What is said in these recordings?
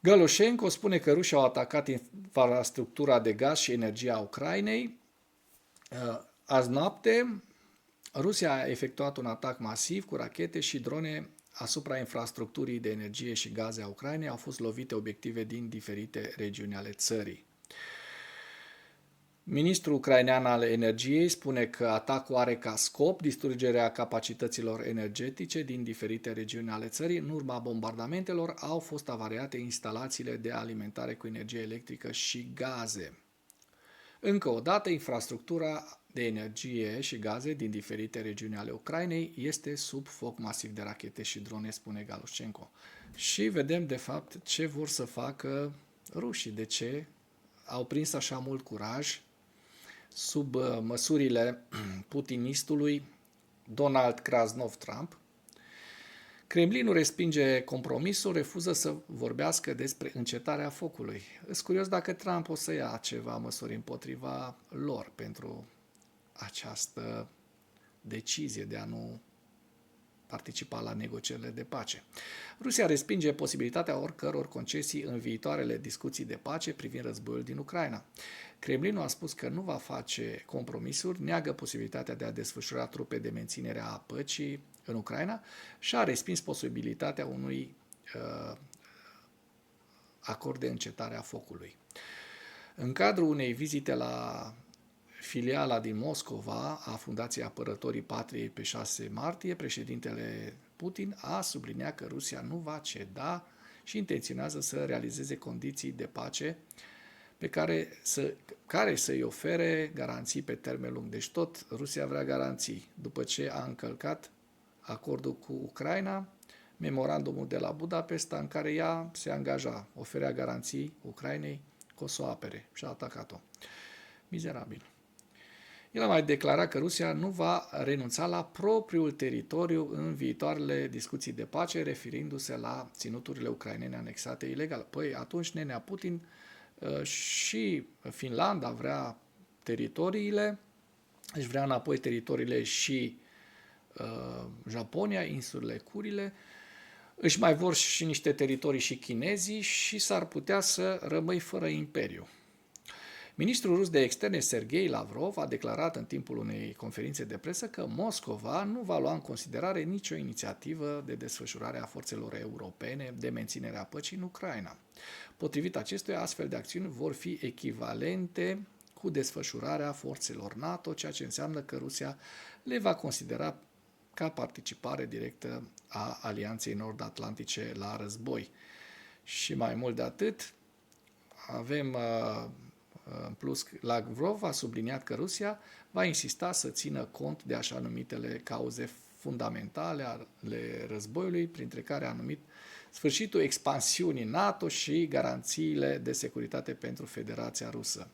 Gălușenko spune că rușii au atacat infrastructura de gaz și energie a Ucrainei. Azi noapte, Rusia a efectuat un atac masiv cu rachete și drone asupra infrastructurii de energie și gaze a Ucrainei. Au fost lovite obiective din diferite regiuni ale țării. Ministrul ucrainean al energiei spune că atacul are ca scop distrugerea capacităților energetice din diferite regiuni ale țării. În urma bombardamentelor au fost avariate instalațiile de alimentare cu energie electrică și gaze. Încă o dată, infrastructura de energie și gaze din diferite regiuni ale Ucrainei este sub foc masiv de rachete și drone, spune Galușenko. Și vedem, de fapt, ce vor să facă rușii. De ce au prins așa mult curaj sub măsurile putinistului Donald Krasnov Trump. Kremlinul respinge compromisul, refuză să vorbească despre încetarea focului. Îs curios dacă Trump o să ia ceva măsuri împotriva lor pentru această decizie de a nu participa la negocierile de pace. Rusia respinge posibilitatea oricăror concesii în viitoarele discuții de pace privind războiul din Ucraina. Kremlinul a spus că nu va face compromisuri, neagă posibilitatea de a desfășura trupe de menținere a păcii în Ucraina și a respins posibilitatea unui acord de încetare a focului. În cadrul unei vizite la filiala din Moscova a Fundației Apărătorii Patriei pe 6 martie, președintele Putin a subliniat că Rusia nu va ceda și intenționează să realizeze condiții de pace pe care să-i ofere garanții pe termen lung. Deci tot Rusia vrea garanții. După ce a încălcat acordul cu Ucraina, memorandumul de la Budapesta, în care ea se angaja, oferea garanții Ucrainei că o să o apere și a atacat-o. Mizerabil. El a mai declarat că Rusia nu va renunța la propriul teritoriu în viitoarele discuții de pace, referindu-se la ținuturile ucrainene anexate ilegal. Păi atunci nenea Putin și Finlanda vrea teritoriile, își vrea înapoi teritoriile și Japonia, insulele Curile, își mai vor și niște teritorii și chinezii și s-ar putea să rămâi fără imperiu. Ministrul rus de externe Sergei Lavrov a declarat în timpul unei conferințe de presă că Moscova nu va lua în considerare nicio inițiativă de desfășurare a forțelor europene de menținere a păcii în Ucraina. Potrivit acestuia, astfel de acțiuni vor fi echivalente cu desfășurarea forțelor NATO, ceea ce înseamnă că Rusia le va considera ca participare directă a Alianței Nord-Atlantice la război. Și mai mult de atât, avem în plus, Lavrov a subliniat că Rusia va insista să țină cont de așa numitele cauze fundamentale ale războiului, printre care a numit sfârșitul expansiunii NATO și garanțiile de securitate pentru Federația Rusă.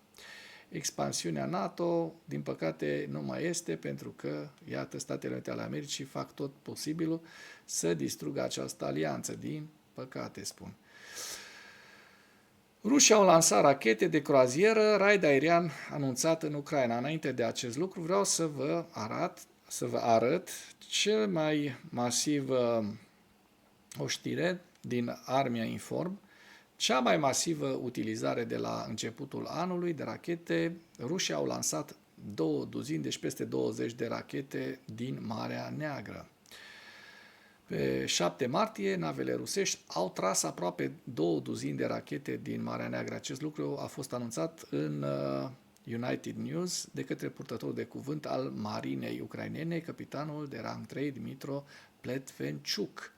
Expansiunea NATO, din păcate, nu mai este pentru că, iată, Statele Unite ale Americii fac tot posibilul să distrugă această alianță, din păcate, spun. Rușii au lansat rachete de croazieră, raid aerian anunțat în Ucraina. Înainte de acest lucru vreau să vă arăt cel mai masiv o știre din Armia Inform, cea mai masivă utilizare de la începutul anului de rachete. Rușii au lansat 2 duzini, deci peste 20 de rachete din Marea Neagră. Pe 7 martie, navele rusești au tras aproape 2 duzini de rachete din Marea Neagră. Acest lucru a fost anunțat în United News de către purtătorul de cuvânt al marinei ucrainene, capitanul de rang 3, Dmitro Pletvenciuc.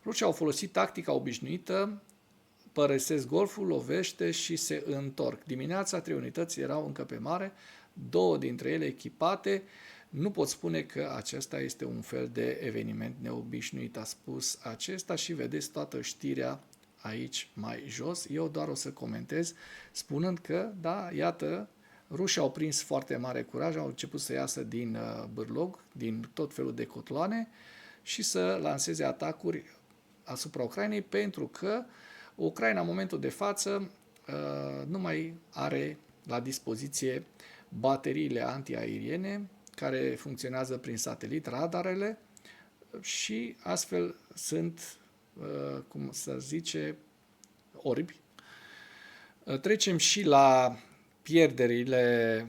Rușii au folosit tactica obișnuită, părăsesc golful, lovește și se întorc. Dimineața, 3 unități erau încă pe mare, 2 dintre ele echipate. Nu pot spune că acesta este un fel de eveniment neobișnuit, a spus acesta și vedeți toată știrea aici mai jos. Eu doar o să comentez spunând că, da, iată, rușii au prins foarte mare curaj, au început să iasă din bârlog, din tot felul de cotloane și să lanseze atacuri asupra Ucrainei, pentru că Ucraina în momentul de față nu mai are la dispoziție bateriile antiaeriene care funcționează prin satelit, radarele, și astfel sunt, cum să zice, orbi. Trecem și la pierderile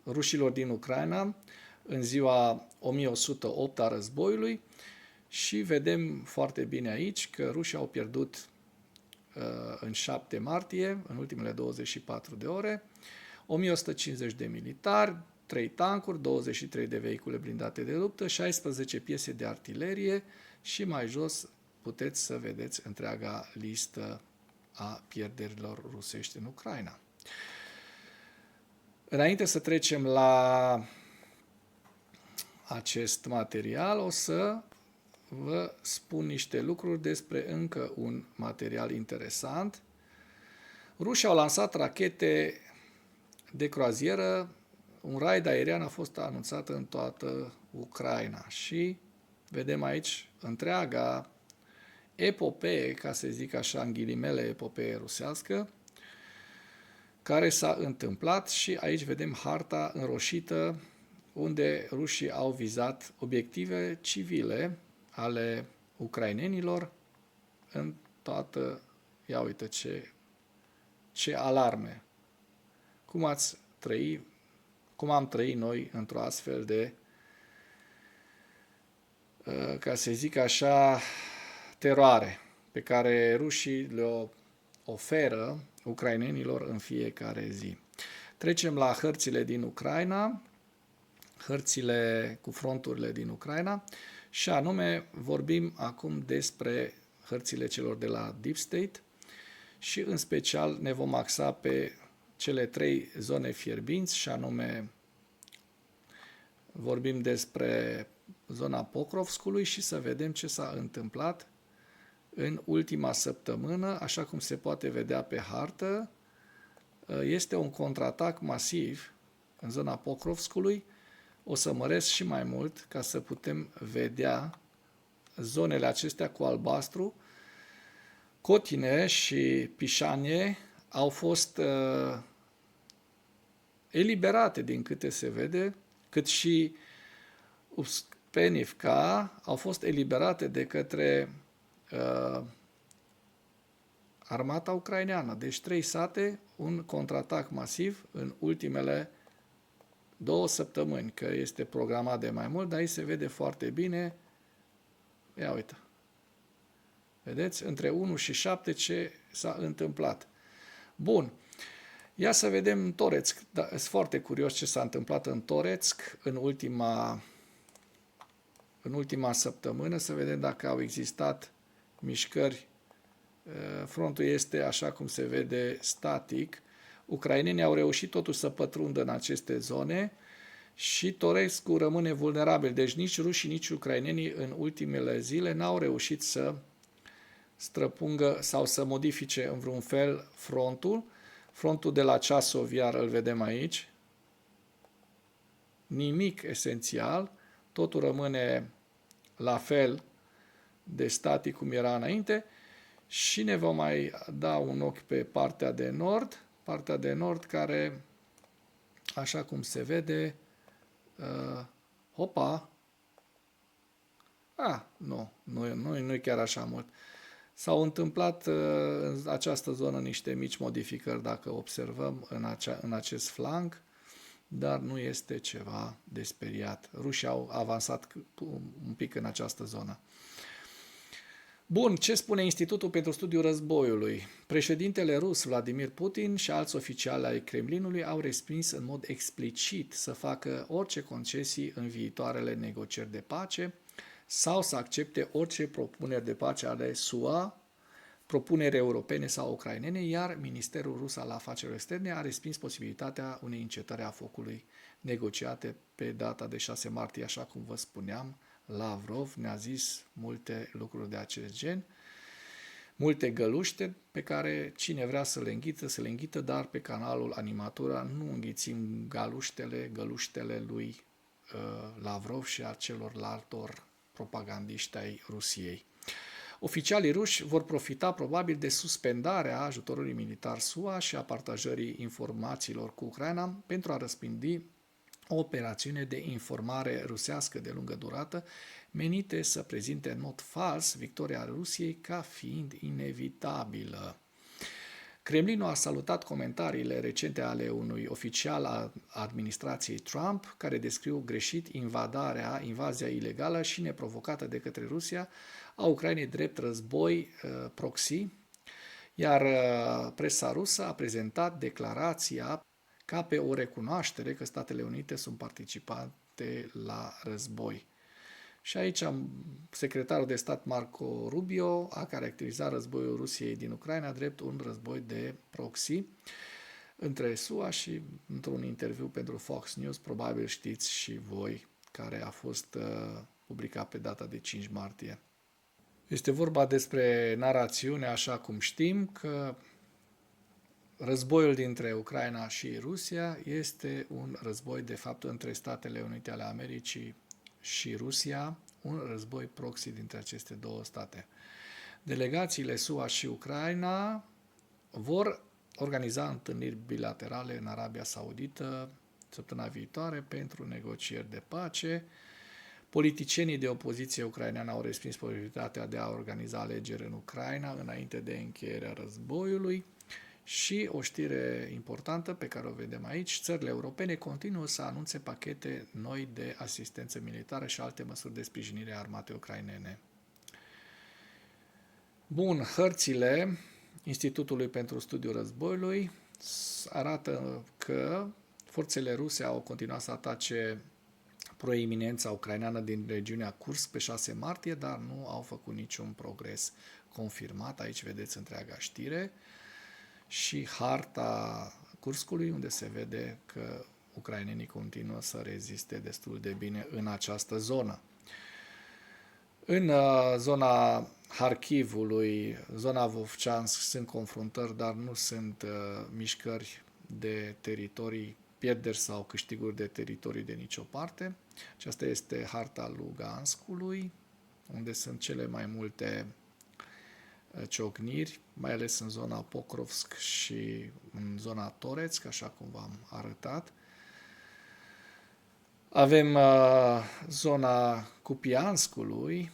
rușilor din Ucraina în ziua 1108 a războiului și vedem foarte bine aici că rușii au pierdut în 7 martie, în ultimele 24 de ore, 1150 de militari, 3 tancuri, 23 de vehicule blindate de luptă, 16 piese de artilerie și mai jos puteți să vedeți întreaga listă a pierderilor rusești în Ucraina. Înainte să trecem la acest material, o să vă spun niște lucruri despre încă un material interesant. Rușii au lansat rachete de croazieră, un raid aerian a fost anunțat în toată Ucraina și vedem aici întreaga epopee, ca să zic așa, în ghilimele, epopee rusească, care s-a întâmplat și aici vedem harta înroșită unde rușii au vizat obiective civile ale ucrainenilor în toată, ia uite ce alarme. Cum am trăit noi într-o astfel de, ca să zic așa, teroare pe care rușii le oferă ucrainenilor în fiecare zi. Trecem la hărțile din Ucraina, hărțile cu fronturile din Ucraina și anume vorbim acum despre hărțile celor de la Deep State și în special ne vom axa pe cele 3 zone fierbinți și anume vorbim despre zona Pokrovskului și să vedem ce s-a întâmplat în ultima săptămână. Așa cum se poate vedea pe hartă, este un contraatac masiv în zona Pokrovskului. O să măresc și mai mult ca să putem vedea zonele acestea cu albastru. Cotine și Pișanie au fost eliberate din câte se vede, cât și Uspeniivka au fost eliberate de către armata ucraineană. Deci 3 sate, un contraatac masiv în ultimele 2 săptămâni, că este programat de mai mult, dar aici se vede foarte bine. Ia uite. Vedeți? Între 1 și 7 ce s-a întâmplat. Bun. Ia să vedem în Toretsk. Da, sunt foarte curios ce s-a întâmplat în Toretsk în ultima săptămână, să vedem dacă au existat mișcări. Frontul este, așa cum se vede, static. Ucrainenii au reușit totuși să pătrundă în aceste zone și Toretskul rămâne vulnerabil. Deci nici rușii, nici ucrainenii în ultimele zile n-au reușit să străpungă sau să modifice în vreun fel frontul. Frontul de la Ceasov, iar îl vedem aici. Nimic esențial. Totul rămâne la fel de static cum era înainte. Și ne vom mai da un ochi pe partea de nord. Partea de nord care, așa cum se vede, nu e chiar așa mult. S-au întâmplat în această zonă niște mici modificări, dacă observăm în acest flanc, dar nu este ceva de speriat. Rușii au avansat un pic în această zonă. Bun, ce spune Institutul pentru Studiul Războiului? Președintele rus Vladimir Putin și alți oficiali ai Kremlinului au respins în mod explicit să facă orice concesii în viitoarele negocieri de pace sau să accepte orice propuneri de pace ale SUA, propuneri europene sau ucrainene, iar Ministerul Rus al Afacerilor Externe a respins posibilitatea unei încetări a focului negociate pe data de 6 martie, așa cum vă spuneam. Lavrov ne-a zis multe lucruri de acest gen, multe găluște pe care cine vrea să le înghită, dar pe canalul Animatura nu înghițim găluștele lui Lavrov și a celorlaltor propagandiști ai Rusiei. Oficialii ruși vor profita probabil de suspendarea ajutorului militar SUA și a partajării informațiilor cu Ucraina pentru a răspândi o operațiune de informare rusească de lungă durată menite să prezinte în mod fals victoria Rusiei ca fiind inevitabilă. Kremlinul a salutat comentariile recente ale unui oficial al administrației Trump, care descriu greșit invazia ilegală și neprovocată de către Rusia a Ucrainei drept război proxy, iar presa rusă a prezentat declarația ca pe o recunoaștere că Statele Unite sunt participante la război. Și aici secretarul de stat Marco Rubio a caracterizat războiul Rusiei din Ucraina drept un război de proxy între SUA și într-un interviu pentru Fox News, probabil știți și voi, care a fost publicat pe data de 5 martie. Este vorba despre narațiune, așa cum știm, că războiul dintre Ucraina și Rusia este un război, de fapt, între Statele Unite ale Americii și Rusia, un război proxy dintre aceste două state. Delegațiile SUA și Ucraina vor organiza întâlniri bilaterale în Arabia Saudită săptămâna viitoare pentru negocieri de pace. Politicienii de opoziție ucraineană au respins posibilitatea de a organiza alegeri în Ucraina înainte de încheierea războiului. Și o știre importantă pe care o vedem aici, țările europene continuă să anunțe pachete noi de asistență militară și alte măsuri de sprijinire a armatei ucrainene. Bun, hărțile Institutului pentru Studiul Războiului arată că forțele ruse au continuat să atace proeminența ucraineană din regiunea Kursk pe 6 martie, dar nu au făcut niciun progres confirmat. Aici vedeți întreaga știre și harta Kurskului, unde se vede că ucrainenii continuă să reziste destul de bine în această zonă. În zona Harkivului, zona Vovchansk, sunt confruntări, dar nu sunt mișcări de teritorii, pierderi sau câștiguri de teritorii de nicio parte. Aceasta este harta Luganskului, unde sunt cele mai multe ciocniri, mai ales în zona Pokrovsk și în zona Toretsk, așa cum v-am arătat. Avem zona Kupianskului,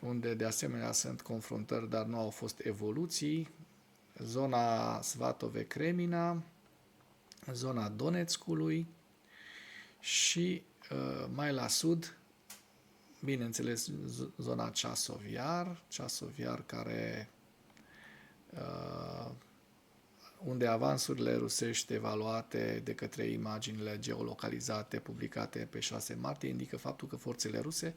unde de asemenea sunt confruntări, dar nu au fost evoluții. Zona Svatove-Kremina, zona Donetskului și mai la sud, bineînțeles, zona Ceasoviar, care unde avansurile rusești evaluate de către imaginile geolocalizate publicate pe 6 martie indică faptul că forțele ruse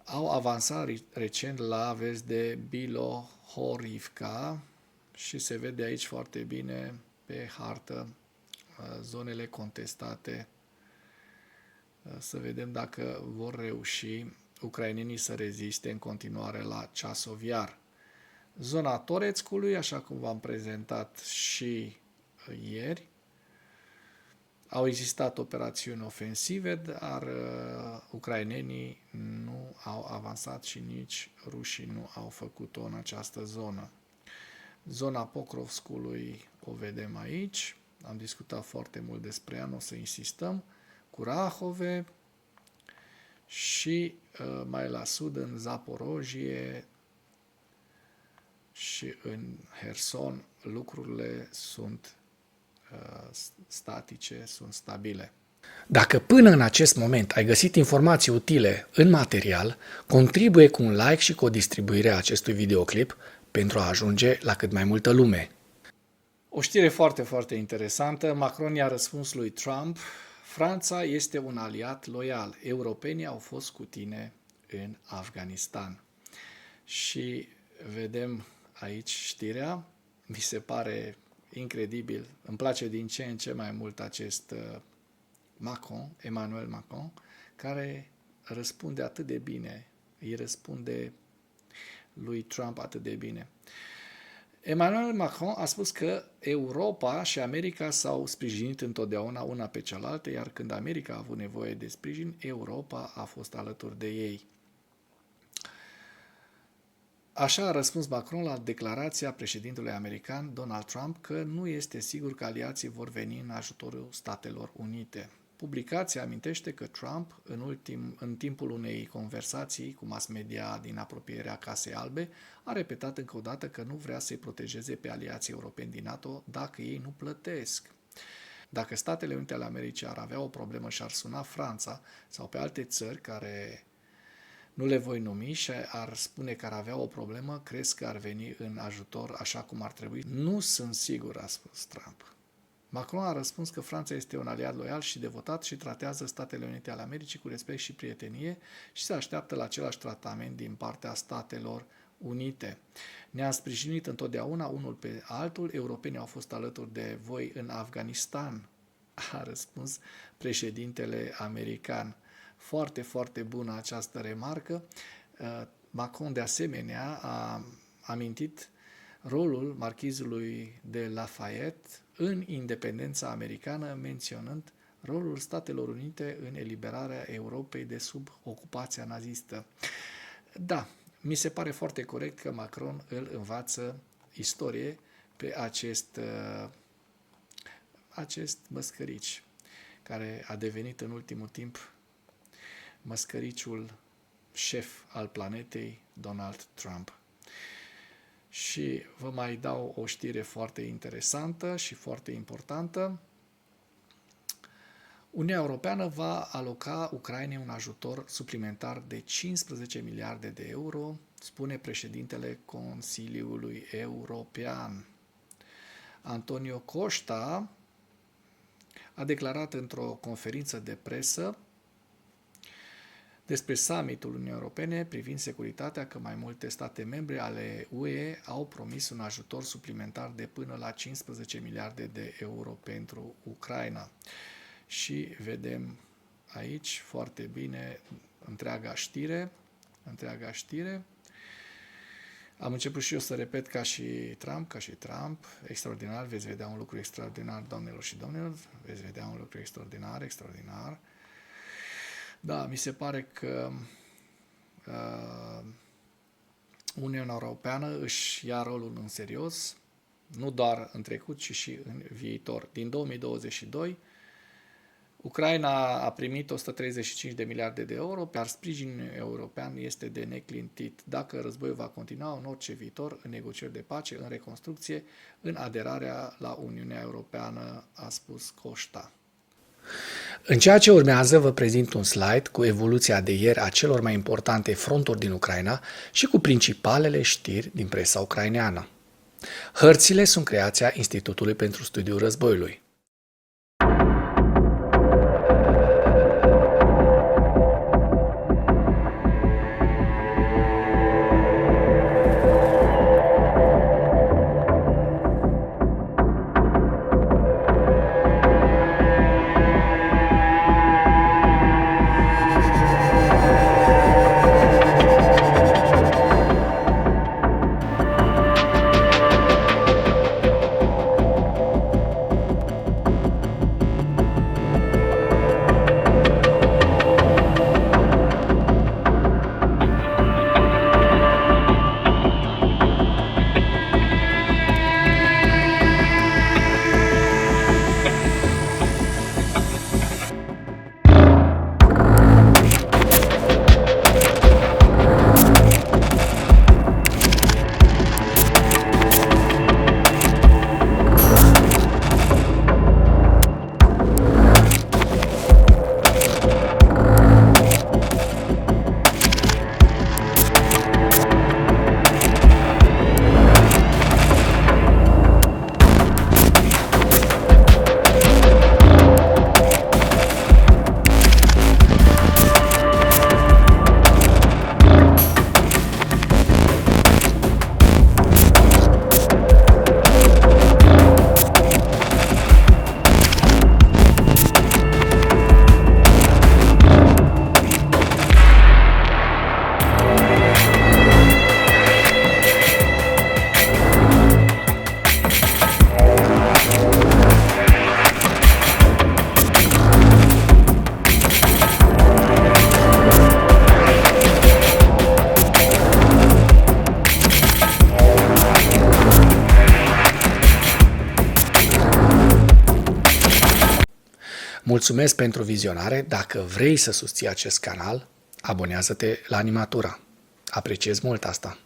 au avansat recent la vest de Bilohorivka și se vede aici foarte bine pe hartă zonele contestate. Să vedem dacă vor reuși ucrainenii să reziste în continuare la Ceasoviar. Zona Toretskului, așa cum v-am prezentat și ieri, au existat operațiuni ofensive, dar ucrainenii nu au avansat și nici rușii nu au făcut-o în această zonă. Zona Pokrovskului o vedem aici, am discutat foarte mult despre ea, nu o să insistăm, Curahove și mai la sud în Zaporojie și în Herson lucrurile sunt statice, sunt stabile. Dacă până în acest moment ai găsit informații utile în material, contribuie cu un like și cu o distribuire a acestui videoclip pentru a ajunge la cât mai multă lume. O știre foarte, foarte interesantă. Macron i-a răspuns lui Trump: Franța este un aliat loial. Europenii au fost cu tine în Afganistan. Și vedem aici știrea. Mi se pare incredibil. Îmi place din ce în ce mai mult acest Emmanuel Macron, care răspunde atât de bine. Îi răspunde lui Trump atât de bine. Emmanuel Macron a spus că Europa și America s-au sprijinit întotdeauna una pe cealaltă, iar când America a avut nevoie de sprijin, Europa a fost alături de ei. Așa a răspuns Macron la declarația președintelui american Donald Trump că nu este sigur că aliații vor veni în ajutorul Statelor Unite. Publicația amintește că Trump, în timpul unei conversații cu mass media din apropierea Casei Albe, a repetat încă o dată că nu vrea să-i protejeze pe aliații europeni din NATO dacă ei nu plătesc. Dacă Statele Unite ale Americii ar avea o problemă și ar suna Franța sau pe alte țări care nu le voi numi și ar spune că ar avea o problemă, crezi că ar veni în ajutor așa cum ar trebui? Nu sunt sigur, a spus Trump. Macron a răspuns că Franța este un aliat loial și devotat și tratează Statele Unite ale Americii cu respect și prietenie și se așteaptă la același tratament din partea Statelor Unite. Ne-am sprijinit întotdeauna unul pe altul, europenii au fost alături de voi în Afganistan, a răspuns președintele american. Foarte, foarte bună această remarcă. Macron, de asemenea, a amintit rolul marchizului de Lafayette în independența americană, menționând rolul Statelor Unite în eliberarea Europei de sub ocupația nazistă. Da, mi se pare foarte corect că Macron îl învață istorie pe acest măscărici, care a devenit în ultimul timp măscăriciul șef al planetei, Donald Trump. Și vă mai dau o știre foarte interesantă și foarte importantă. Uniunea Europeană va aloca Ucrainei un ajutor suplimentar de 15 miliarde de euro, spune președintele Consiliului European. Antonio Costa a declarat într-o conferință de presă despre summitul Uniunii Europene privind securitatea că mai multe state membre ale UE au promis un ajutor suplimentar de până la 15 miliarde de euro pentru Ucraina. Și vedem aici foarte bine întreaga știre. Am început și eu să repet ca și Trump, extraordinar, veți vedea un lucru extraordinar, doamnelor și domnilor, veți vedea un lucru extraordinar. Da, mi se pare că Uniunea Europeană își ia rolul în serios, nu doar în trecut, ci și în viitor. Din 2022, Ucraina a primit 135 de miliarde de euro, iar sprijinul european este de neclintit. Dacă războiul va continua în orice viitor, în negocieri de pace, în reconstrucție, în aderarea la Uniunea Europeană, a spus Costa. În ceea ce urmează, vă prezint un slide cu evoluția de ieri a celor mai importante fronturi din Ucraina și cu principalele știri din presa ucraineană. Hărțile sunt creația Institutului pentru Studiul Războiului. Mulțumesc pentru vizionare. Dacă vrei să susții acest canal, abonează-te la Animatura. Apreciez mult asta.